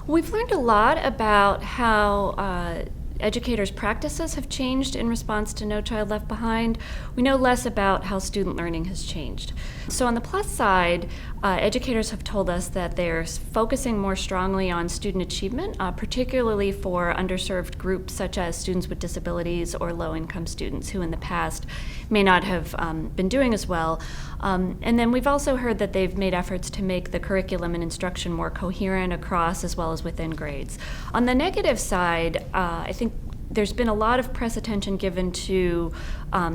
We've learned a lot about how educators' practices have changed in response to No Child Left Behind. We know less about how student learning has changed. So on the plus side, educators have told us that they're focusing more strongly on student achievement, particularly for underserved groups such as students with disabilities or low-income students who in the past may not have been doing as well. And then we've also heard that they've made efforts to make the curriculum and instruction more coherent across as well as within grades. On the negative side, I think there's been a lot of press attention given to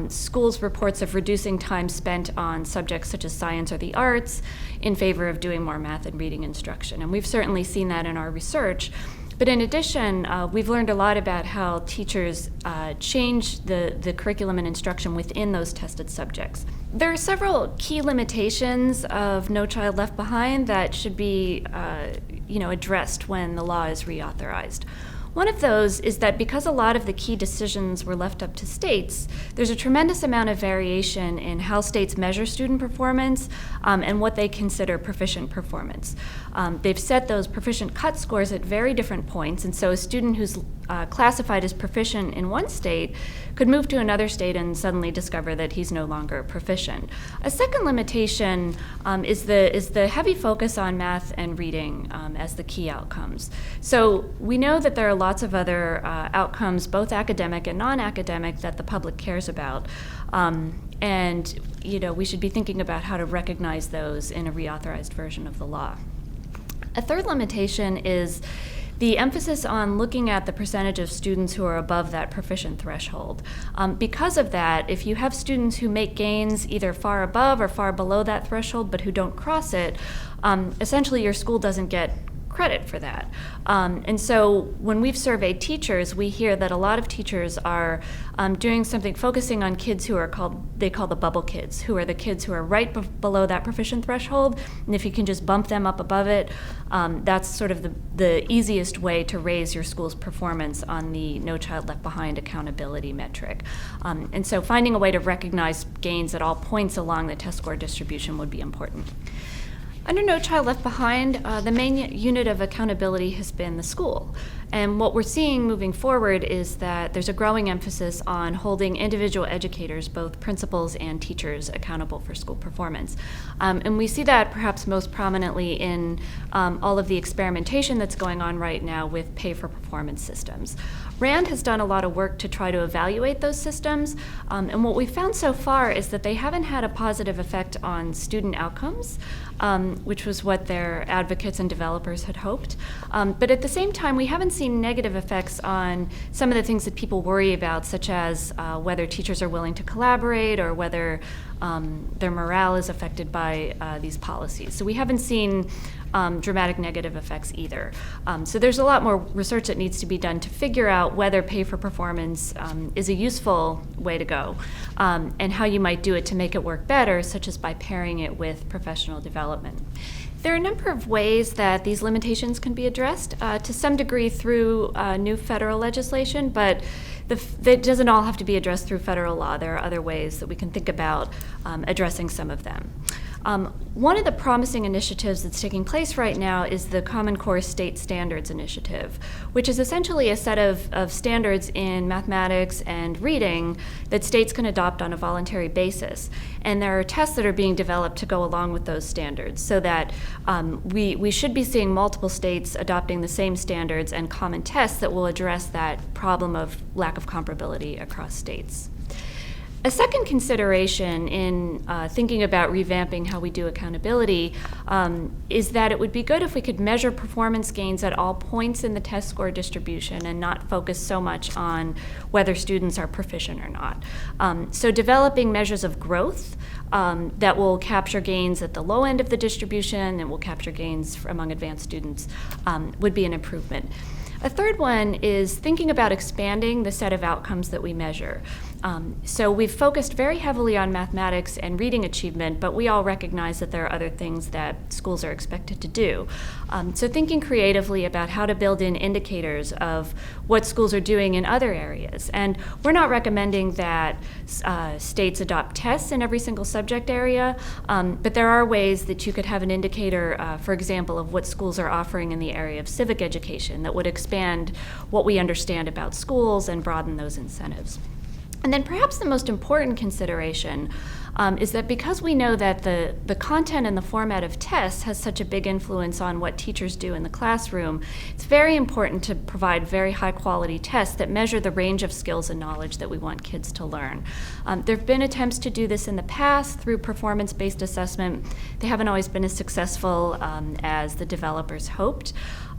schools' reports of reducing time spent on subjects such as science or the arts in favor of doing more math and reading instruction. And we've certainly seen that in our research. But in addition, we've learned a lot about how teachers change the curriculum and instruction within those tested subjects. There are several key limitations of No Child Left Behind that should be addressed when the law is reauthorized. One of those is that because a lot of the key decisions were left up to states, there's a tremendous amount of variation in how states measure student performance and what they consider proficient performance. They've set those proficient cut scores at very different points, and so a student who's classified as proficient in one state could move to another state and suddenly discover that he's no longer proficient. A second limitation is the heavy focus on math and reading as the key outcomes. So we know that there are lots of other outcomes, both academic and non-academic, that the public cares about. And we should be thinking about how to recognize those in a reauthorized version of the law. A third limitation is the emphasis on looking at the percentage of students who are above that proficient threshold. Because of that, if you have students who make gains either far above or far below that threshold but who don't cross it, essentially your school doesn't get credit for that. And so when we've surveyed teachers, we hear that a lot of teachers are doing something, focusing on kids who are they call the bubble kids, who are the kids who are right below that proficient threshold. And if you can just bump them up above it, that's sort of the easiest way to raise your school's performance on the No Child Left Behind accountability metric. And so finding a way to recognize gains at all points along the test score distribution would be important. Under No Child Left Behind, the main unit of accountability has been the school. And what we're seeing moving forward is that there's a growing emphasis on holding individual educators, both principals and teachers, accountable for school performance. And we see that perhaps most prominently in all of the experimentation that's going on right now with pay-for-performance systems. RAND has done a lot of work to try to evaluate those systems, and what we've found so far is that they haven't had a positive effect on student outcomes, which was what their advocates and developers had hoped. But at the same time, we haven't seen negative effects on some of the things that people worry about, such as whether teachers are willing to collaborate or whether their morale is affected by these policies. So we haven't seen dramatic negative effects either. So there's a lot more research that needs to be done to figure out whether pay for performance is a useful way to go and how you might do it to make it work better, such as by pairing it with professional development. There are a number of ways that these limitations can be addressed, to some degree through new federal legislation, but it doesn't all have to be addressed through federal law. There are other ways that we can think about addressing some of them. One of the promising initiatives that's taking place right now is the Common Core State Standards Initiative, which is essentially a set of standards in mathematics and reading that states can adopt on a voluntary basis. And there are tests that are being developed to go along with those standards so that we should be seeing multiple states adopting the same standards and common tests that will address that problem of lack of comparability across states. A second consideration in thinking about revamping how we do accountability is that it would be good if we could measure performance gains at all points in the test score distribution and not focus so much on whether students are proficient or not. So developing measures of growth that will capture gains at the low end of the distribution and will capture gains among advanced students would be an improvement. A third one is thinking about expanding the set of outcomes that we measure. So we've focused very heavily on mathematics and reading achievement, but we all recognize that there are other things that schools are expected to do. So thinking creatively about how to build in indicators of what schools are doing in other areas. And we're not recommending that states adopt tests in every single subject area, but there are ways that you could have an indicator, for example, of what schools are offering in the area of civic education that would expand what we understand about schools and broaden those incentives. And then perhaps the most important consideration is that because we know that the content and the format of tests has such a big influence on what teachers do in the classroom, it's very important to provide very high quality tests that measure the range of skills and knowledge that we want kids to learn. There have been attempts to do this in the past through performance-based assessment. They haven't always been as successful as the developers hoped.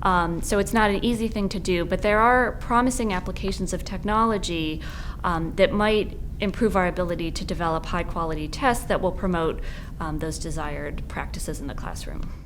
So it's not an easy thing to do, but there are promising applications of technology that might improve our ability to develop high-quality tests that will promote those desired practices in the classroom.